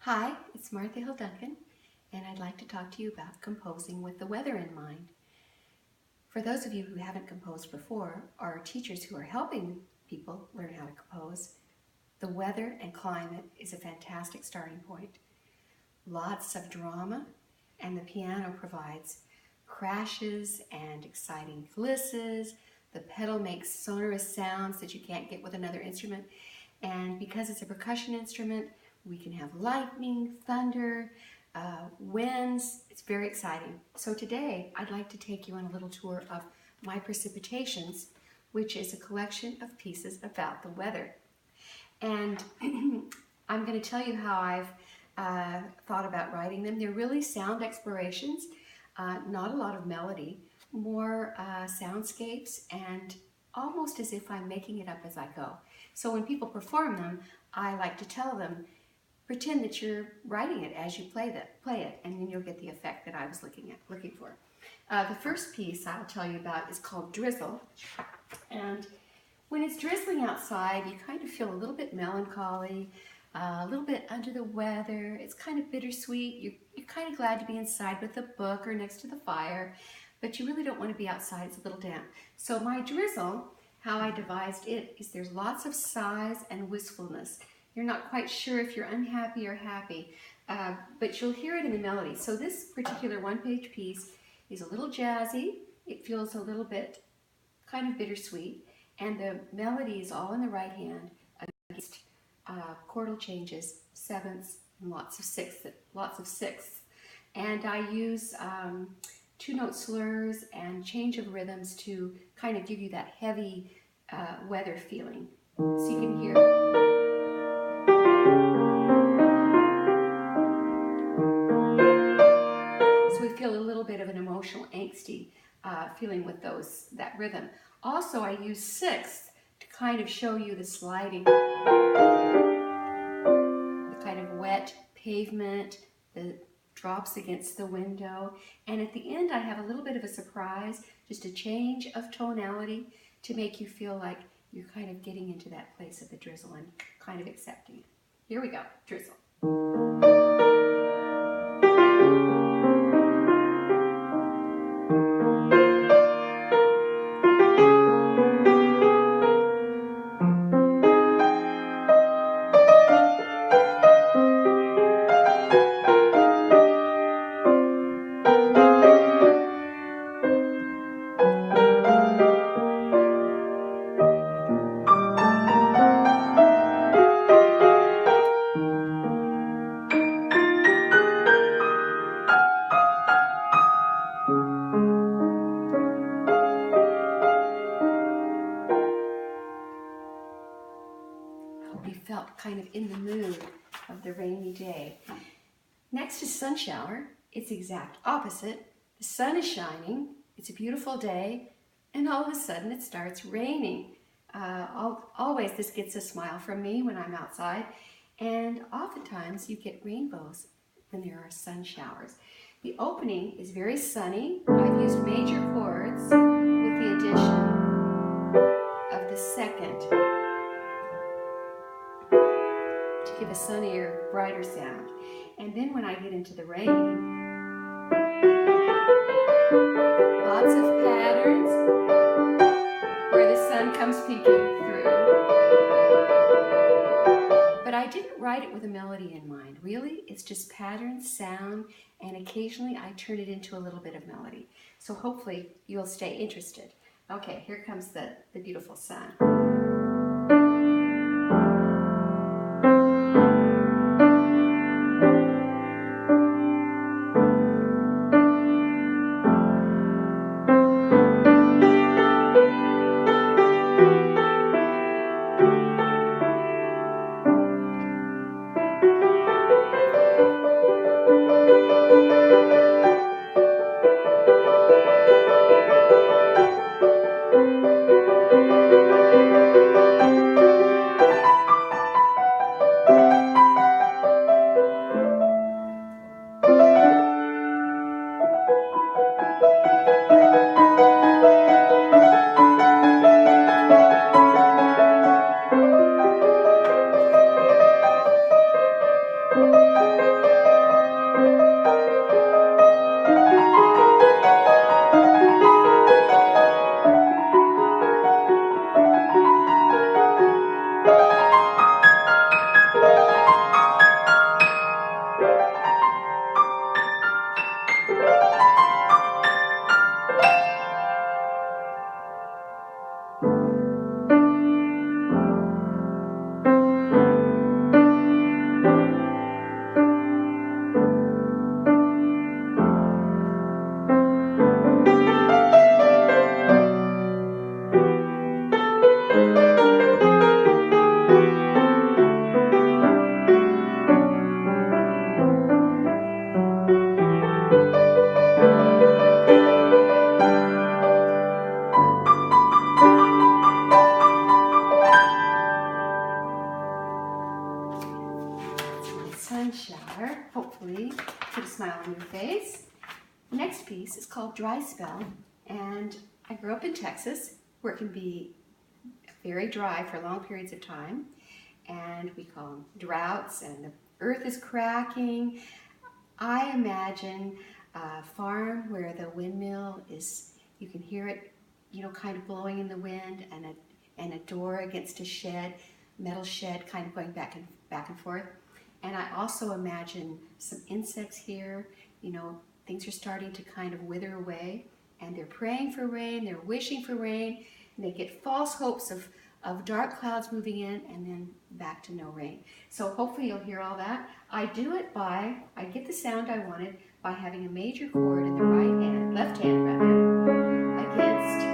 Hi, it's Martha Hill Duncan, and I'd like to talk to you about composing with the weather in mind. For those of you who haven't composed before, or are teachers who are helping people learn how to compose, the weather and climate is a fantastic starting point. Lots of drama, and the piano provides crashes and exciting glisses. The pedal makes sonorous sounds that you can't get with another instrument, and because it's a percussion instrument, we can have lightning, thunder, winds. It's very exciting. So today I'd like to take you on a little tour of my Precipitations, which is a collection of pieces about the weather. And I'm going to tell you how I've thought about writing them. They're really sound explorations, not a lot of melody, more soundscapes, and almost as if I'm making it up as I go. So when people perform them, I like to tell them, pretend that you're writing it as you play it, and then you'll get the effect that I was looking for. The first piece I'll tell you about is called Drizzle, and when it's drizzling outside, you kind of feel a little bit melancholy, a little bit under the weather. It's kind of bittersweet. You're kind of glad to be inside with a book or next to the fire, but you really don't want to be outside. It's a little damp. So my drizzle, how I devised it, is there's lots of sighs and wistfulness. You're not quite sure if you're unhappy or happy, but you'll hear it in the melody. So this particular one-page piece is a little jazzy. It feels a little bit kind of bittersweet, and the melody is all in the right hand against chordal changes, sevenths, and lots of sixths. And I use two-note slurs and change of rhythms to kind of give you that heavy weather feeling. So you can hear. So we feel a little bit of an emotional, angsty feeling with that rhythm. Also, I use sixths to kind of show you the sliding, the kind of wet pavement, the drops against the window. And at the end, I have a little bit of a surprise, just a change of tonality to make you feel like you're kind of getting into that place of the drizzle and kind of accepting it. Here we go, Drizzle. We felt kind of in the mood of the rainy day. Next is sun shower. It's the exact opposite. The sun is shining, it's a beautiful day, and all of a sudden it starts raining. Always this gets a smile from me when I'm outside, and oftentimes you get rainbows when there are sun showers. The opening is very sunny. I've used major chords with the addition of the second to give a sunnier, brighter sound. And then when I get into the rain, lots of patterns where the sun comes peeking through. But I didn't write it with a melody in mind. Really, it's just pattern, sound, and occasionally I turn it into a little bit of melody. So hopefully you'll stay interested. Okay, here comes the beautiful sun. Sun shower, hopefully put a smile on your face. The next piece is called Dry Spell, and I grew up in Texas where it can be very dry for long periods of time, and we call them droughts, and the earth is cracking. I imagine a farm where the windmill is, you can hear it, kind of blowing in the wind, and a door against a shed, metal shed, kind of going back and forth. And I also imagine some insects here. Things are starting to kind of wither away, and they're praying for rain, they're wishing for rain, and they get false hopes of dark clouds moving in and then back to no rain. So hopefully you'll hear all that. I do it I get the sound I wanted by having a major chord in the left hand against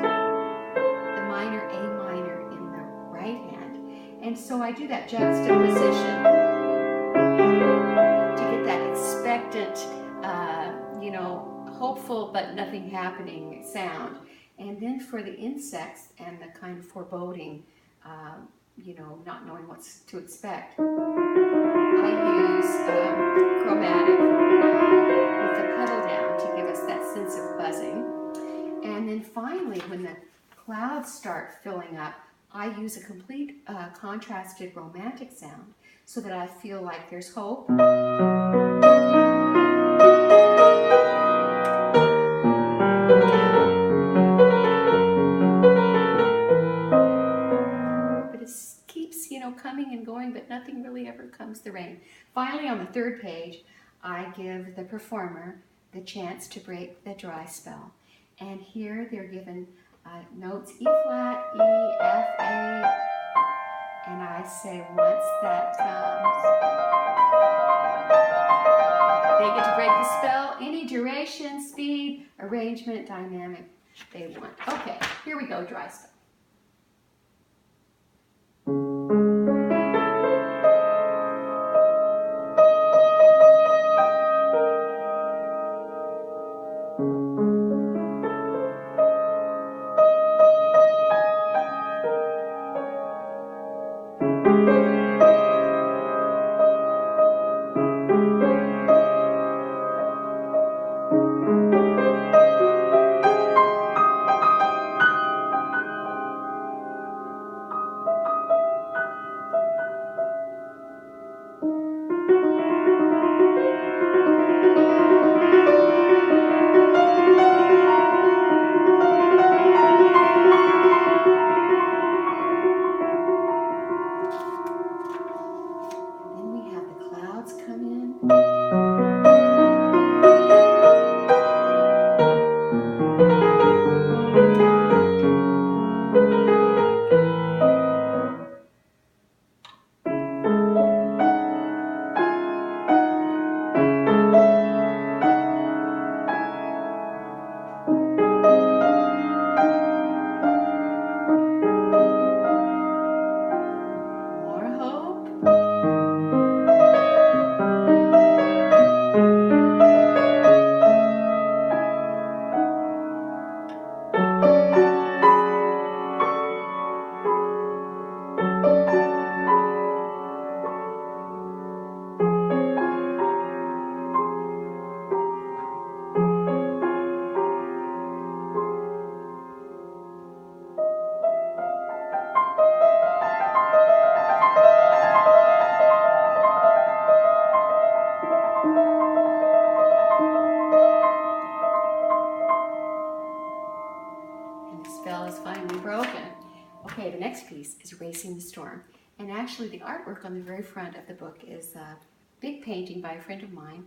the minor A minor in the right hand. And so I do that juxtaposition to get that expectant, hopeful but nothing happening sound. And then for the insects and the kind of foreboding, not knowing what to expect, I use chromatic with the pedal down to give us that sense of buzzing. And then finally, when the clouds start filling up, I use a complete contrasted romantic sound so that I feel like there's hope. Coming and going, but nothing really ever comes to rain. Finally, on the third page, I give the performer the chance to break the dry spell. And here they're given notes E flat, E, F, A, and I say once that comes, they get to break the spell, any duration, speed, arrangement, dynamic they want. Okay, here we go, dry spell. Racing the Storm. And actually the artwork on the very front of the book is a big painting by a friend of mine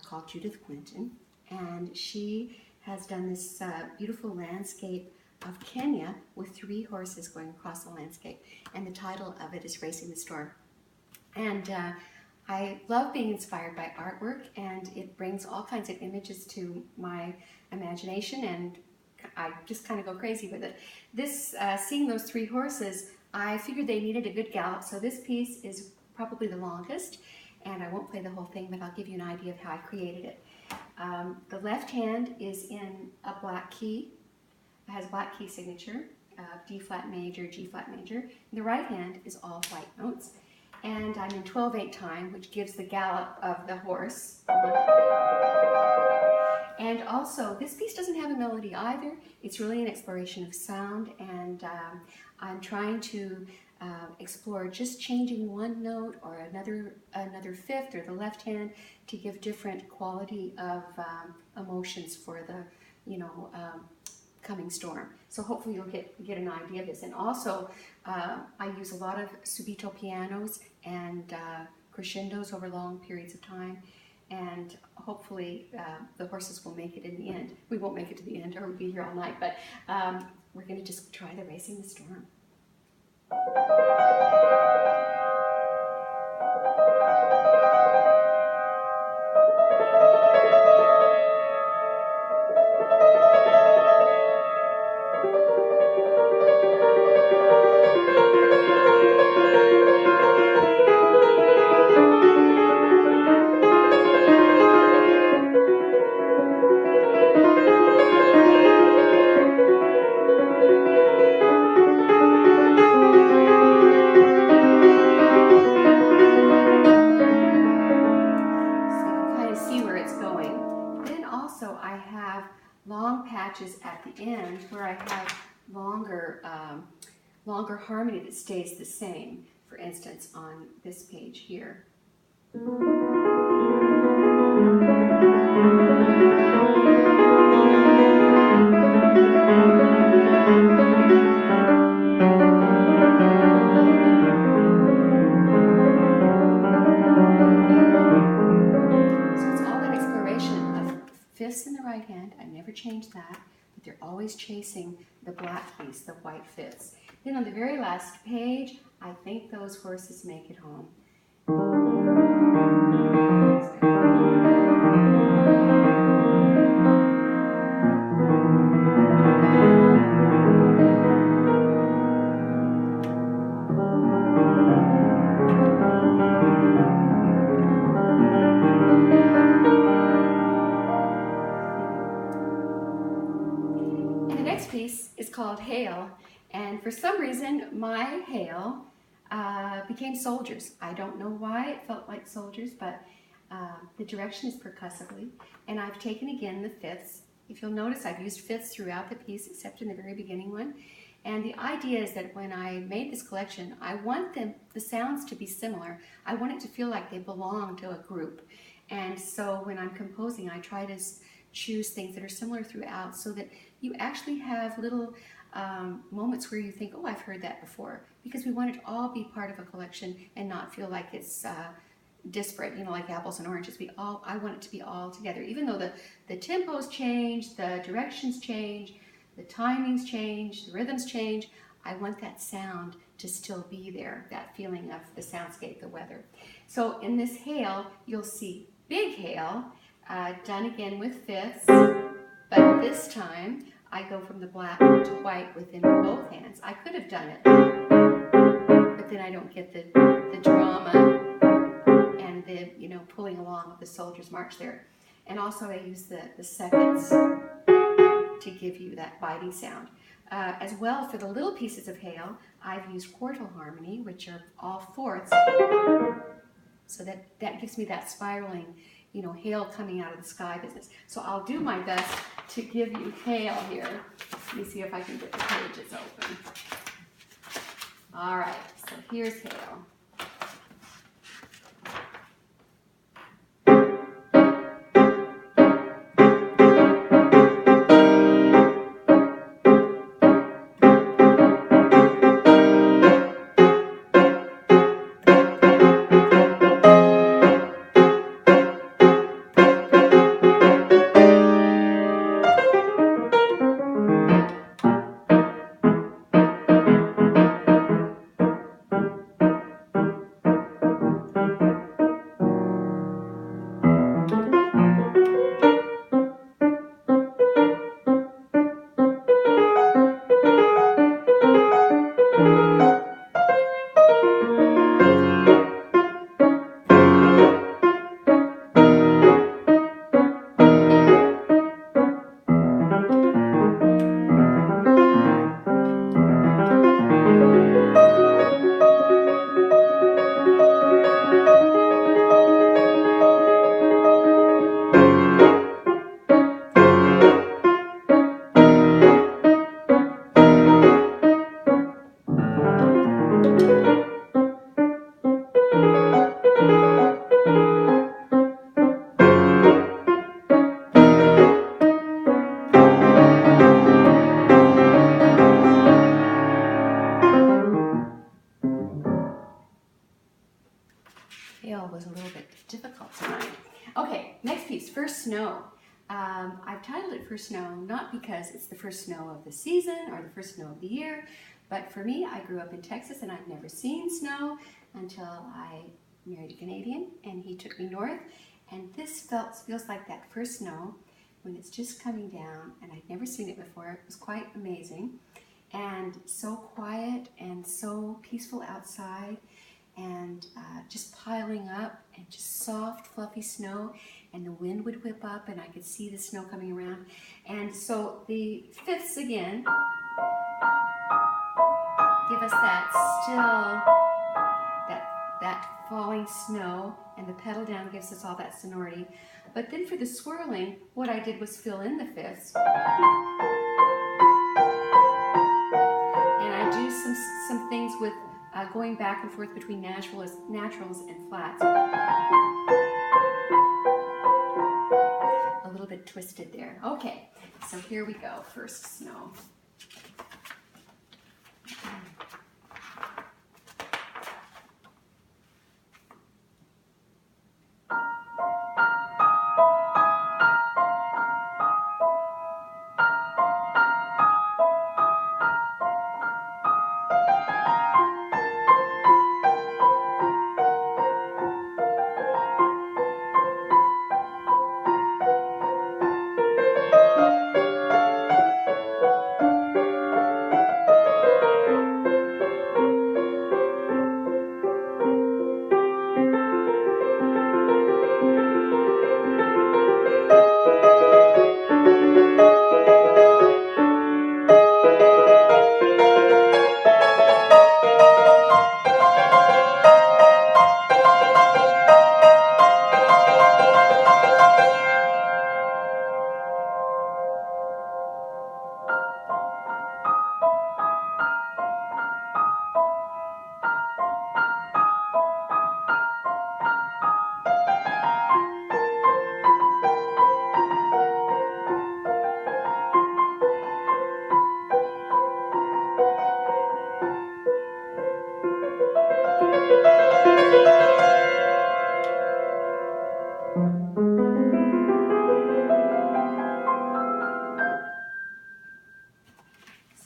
called Judith Clinton. And she has done this beautiful landscape of Kenya with 3 horses going across the landscape. And the title of it is Racing the Storm. And I love being inspired by artwork, and it brings all kinds of images to my imagination, and I just kind of go crazy with it. This, seeing those 3 horses, I figured they needed a good gallop, so this piece is probably the longest, and I won't play the whole thing, but I'll give you an idea of how I created it. The left hand is in a black key. It has black key signature, D flat major, G flat major. And the right hand is all white notes. And I'm in 12/8 time, which gives the gallop of the horse. And also, this piece doesn't have a melody either. It's really an exploration of sound, and I'm trying to explore just changing one note or another fifth or the left hand to give different quality of emotions for the, coming storm. So hopefully you'll get an idea of this. And also, I use a lot of subito pianos and crescendos over long periods of time. And hopefully the horses will make it in the end. We won't make it to the end or we'll be here all night, but we're going to just try the Racing the Storm. I have long patches at the end where I have longer harmony that stays the same. For instance, on this page here. Fifths in the right hand, I never change that, but they're always chasing the black keys, the white fifths. Then on the very last page, I think those horses make it home. Piece is called Hail, and for some reason my hail became soldiers. I don't know why it felt like soldiers, but the direction is percussively, and I've taken again the fifths. If you'll notice, I've used fifths throughout the piece except in the very beginning one, and the idea is that when I made this collection, I want the sounds to be similar. I want it to feel like they belong to a group, and so when I'm composing, I try to choose things that are similar throughout so that you actually have little moments where you think, oh, I've heard that before, because we want it to all be part of a collection and not feel like it's disparate, like apples and oranges. I want it to be all together, even though the tempos change, the directions change, the timings change, the rhythms change. I want that sound to still be there, that feeling of the soundscape, the weather. So in this hail, you'll see big hail, done again with fifths, but this time I go from the black to white within both hands. I could have done it, but then I don't get the drama and the pulling along with the soldier's march there. And also I use the seconds to give you that biting sound. As well, for the little pieces of hail, I've used quartal harmony, which are all fourths, so that gives me that spiraling, hail coming out of the sky business. So I'll do my best to give you hail here. Let me see if I can get the pages open. All right, so here's hail. difficult to find. Okay, next piece, First Snow. I've titled it First Snow not because it's the first snow of the season or the first snow of the year, but for me, I grew up in Texas and I'd never seen snow until I married a Canadian and he took me north. And this feels like that first snow when it's just coming down, and I'd never seen it before. It was quite amazing and so quiet and so peaceful outside, and just piling up and just soft fluffy snow, and the wind would whip up and I could see the snow coming around. And so the fifths again give us that still, that falling snow, and the pedal down gives us all that sonority. But then for the swirling, what I did was fill in the fifths, and I do some things with going back and forth between naturals and flats. A little bit twisted there. Okay, so here we go, First Snow.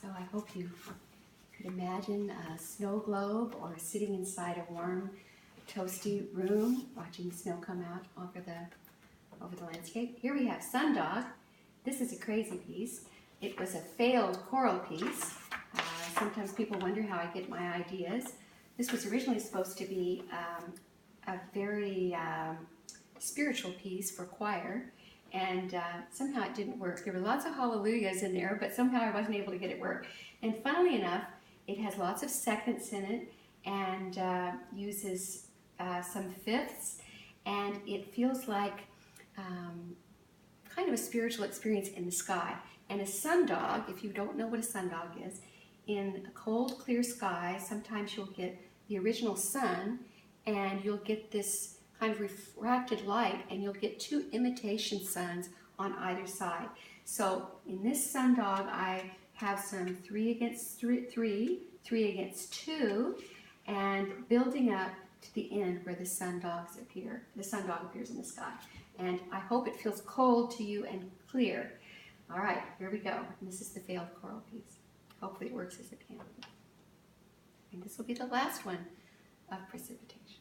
So I hope you could imagine a snow globe or sitting inside a warm, toasty room watching the snow come out over the landscape. Here we have Sundog. This is a crazy piece. It was a failed choral piece. Sometimes people wonder how I get my ideas. This was originally supposed to be a very spiritual piece for choir, and somehow it didn't work. There were lots of hallelujahs in there, but somehow I wasn't able to get it work. And funnily enough, it has lots of seconds in it and uses some fifths, and it feels like kind of a spiritual experience in the sky. And a sundog, if you don't know what a sundog is, in a cold, clear sky, sometimes you'll get the original sun, and you'll get this kind of refracted light, and you'll get two imitation suns on either side. So in this sundog, I have some 3 against 3, 3 against 2, and building up to the end where the sundogs appear. The sundog appears in the sky. And I hope it feels cold to you and clear. All right, here we go. And this is the failed choral piece. Hopefully it works as it can. And this will be the last one of Precipitation.